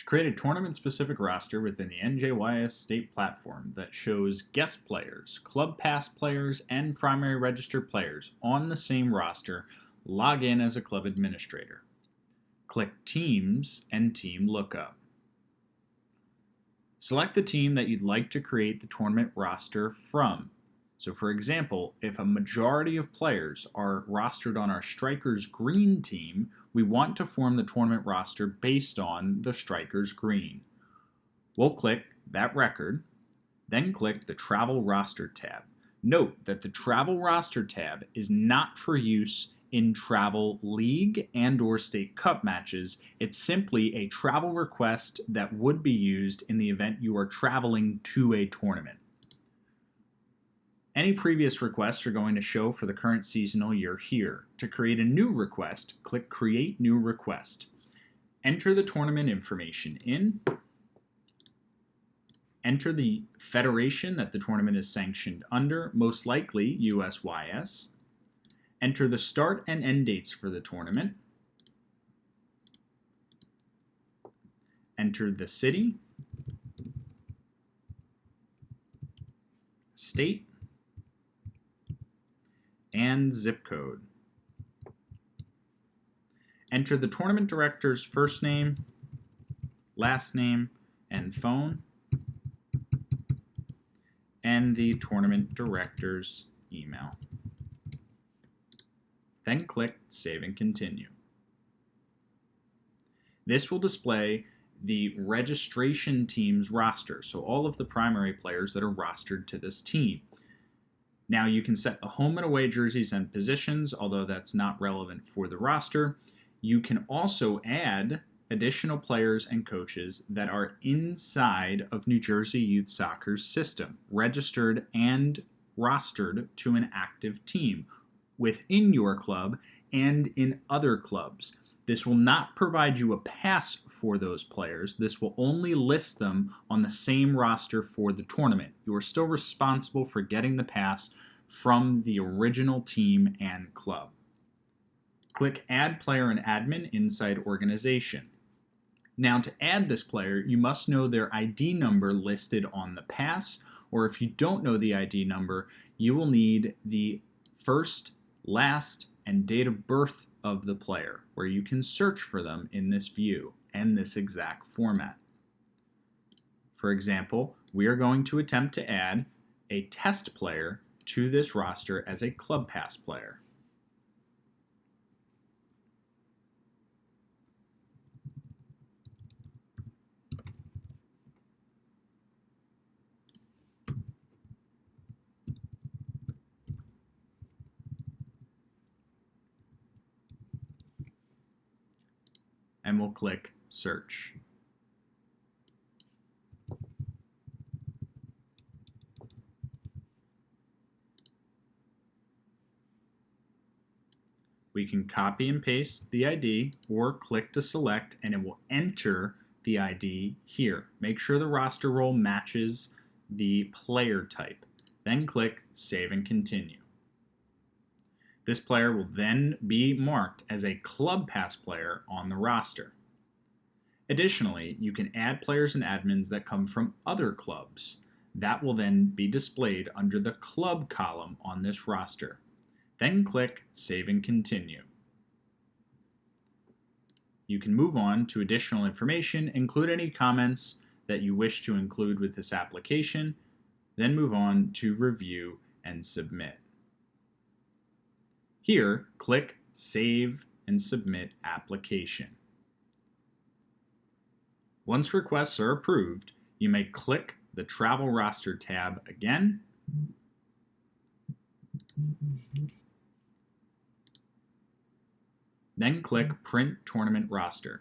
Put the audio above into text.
To create a tournament-specific roster within the NJYS state platform that shows guest players, club pass players, and primary register players on the same roster, log in as a club administrator. Click Teams and Team Lookup. Select the team that you'd like to create the tournament roster from. So for example, if a majority of players are rostered on our Strikers Green team, we want to form the tournament roster based on the Strikers Green. We'll click that record, then click the Travel Roster tab. Note that the Travel Roster tab is not for use in travel league and/or state cup matches. It's simply a travel request that would be used in the event you are traveling to a tournament. Any previous requests are going to show for the current seasonal year here. To create a new request, click Create New Request. Enter the tournament information in. Enter the federation that the tournament is sanctioned under, most likely USYS. Enter the start and end dates for the tournament. Enter the city, state, and zip code. Enter the tournament director's first name, last name, and phone, and the tournament director's email. Then click Save and Continue. This will display the registration team's roster, so all of the primary players that are rostered to this team. Now you can set the home and away jerseys and positions, although that's not relevant for the roster. You can also add additional players and coaches that are inside of New Jersey Youth Soccer's system, registered and rostered to an active team within your club and in other clubs. This will not provide you a pass for those players. This will only list them on the same roster for the tournament. You are still responsible for getting the pass from the original team and club. Click Add Player and Admin inside Organization. Now to add this player, you must know their ID number listed on the pass, or if you don't know the ID number, you will need the first, last, and date of birth of the player, where you can search for them in this view and this exact format. For example, we are going to attempt to add a test player to this roster as a Club Pass player. And we'll click Search. We can copy and paste the ID or click to select and it will enter the ID here. Make sure the roster role matches the player type. Then click Save and Continue. This player will then be marked as a Club Pass player on the roster. Additionally, you can add players and admins that come from other clubs. That will then be displayed under the Club column on this roster. Then click Save and Continue. You can move on to additional information, include any comments that you wish to include with this application, then move on to Review and Submit. Here, click Save and Submit Application. Once requests are approved, you may click the Travel Roster tab again, then click Print Tournament Roster.